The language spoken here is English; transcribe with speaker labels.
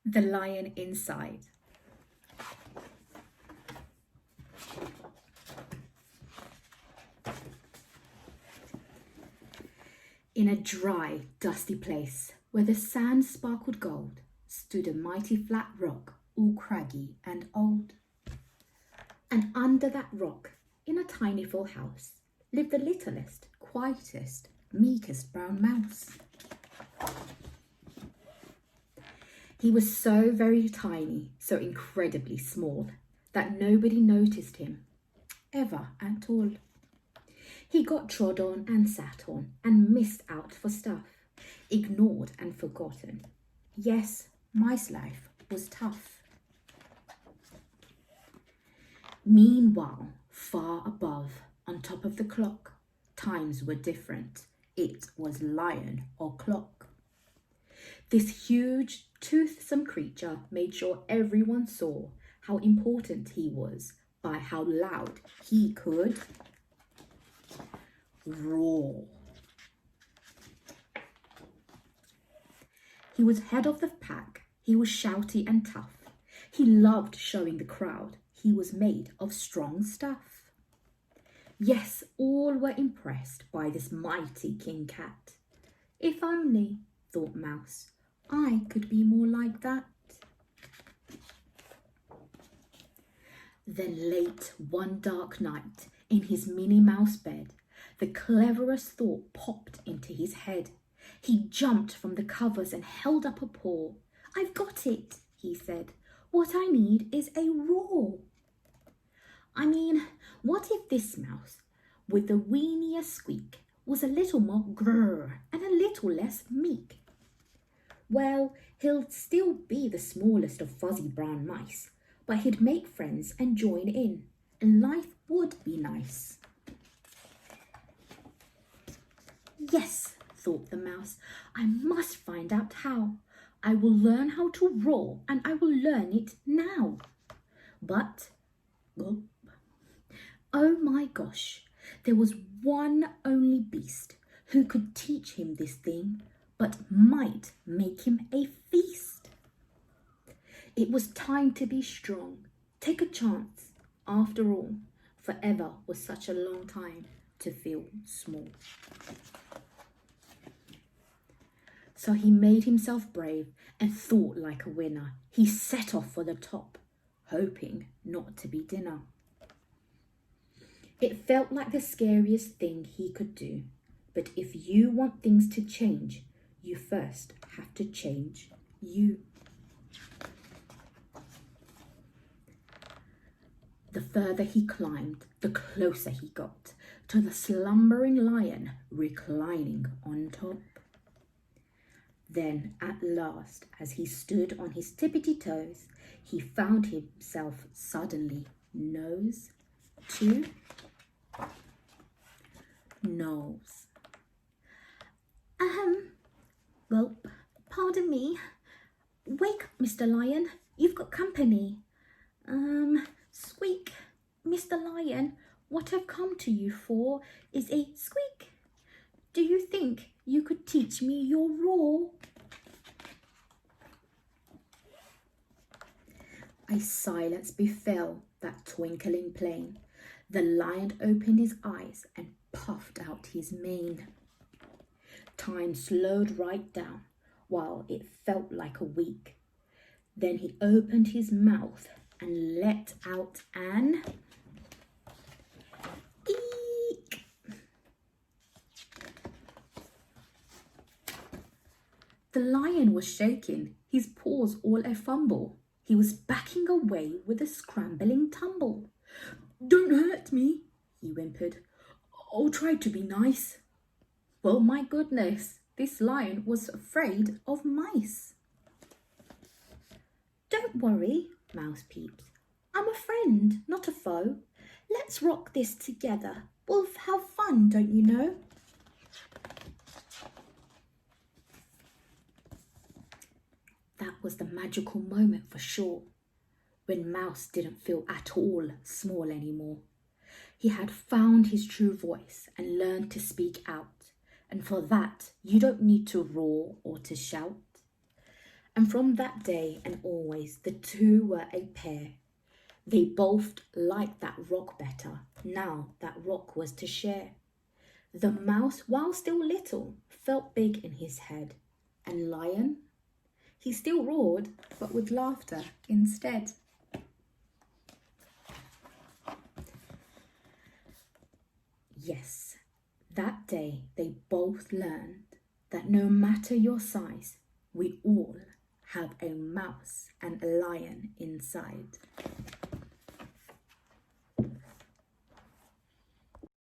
Speaker 1: The Lion Inside. In a dry, dusty place where the sand sparkled gold stood a mighty flat rock, all craggy and old. And under that rock, in a tiny full house, lived the littlest, quietest, meekest brown mouse. He was so very tiny, so incredibly small, that nobody noticed him, ever at all. He got trod on and sat on and missed out for stuff, ignored and forgotten. Yes, mice life was tough. Meanwhile, far above, on top of the clock, times were different. It was lion or clock. This huge, toothsome creature made sure everyone saw how important he was by how loud he could roar. He was head of the pack. He was shouty and tough. He loved showing the crowd he was made of strong stuff. Yes, all were impressed by this mighty King Cat. If only, thought Mouse, I could be more like that. Then late one dark night, in his Minnie Mouse bed, the cleverest thought popped into his head. He jumped from the covers and held up a paw. "I've got it," he said. "What I need is a roar." I mean, what if this mouse, with the weeniest squeak, was a little more grrr and a little less meek? Well, he'll still be the smallest of fuzzy brown mice, but he'd make friends and join in, and life would be nice. Yes, thought the mouse, I must find out how. I will learn how to roar, and I will learn it now. But, gulp, oh my gosh, there was one only beast who could teach him this thing, but might make him a feast. It was time to be strong, take a chance. After all, forever was such a long time to feel small. So he made himself brave and thought like a winner. He set off for the top, hoping not to be dinner. It felt like the scariest thing he could do. But if you want things to change, you first have to change you. The further he climbed, the closer he got to the slumbering lion reclining on top. Then, at last, as he stood on his tippity toes, he found himself suddenly nose to nose. Well, pardon me. Wake up, Mr. Lion. You've got company. Squeak. Mr. Lion, what I've come to you for is a squeak. Do you think you could teach me your roar? A silence befell that twinkling plain. The lion opened his eyes and puffed out his mane. Time slowed right down, while it felt like a week. Then he opened his mouth and let out an eek. The lion was shaking, his paws all a fumble. He was backing away with a scrambling tumble. "Don't hurt me," he whimpered. "I'll try to be nice." Well, my goodness, this lion was afraid of mice. "Don't worry," Mouse peeped. "I'm a friend, not a foe. Let's rock this together. We'll have fun, don't you know?" That was the magical moment for sure, when Mouse didn't feel at all small anymore. He had found his true voice and learned to speak out. And for that, you don't need to roar or to shout. And from that day and always, the two were a pair. They both liked that rock better, now that rock was to share. The mouse, while still little, felt big in his head. And Lion? He still roared, but with laughter instead. Yes, that day they both learned that no matter your size, we all have a mouse and a lion inside.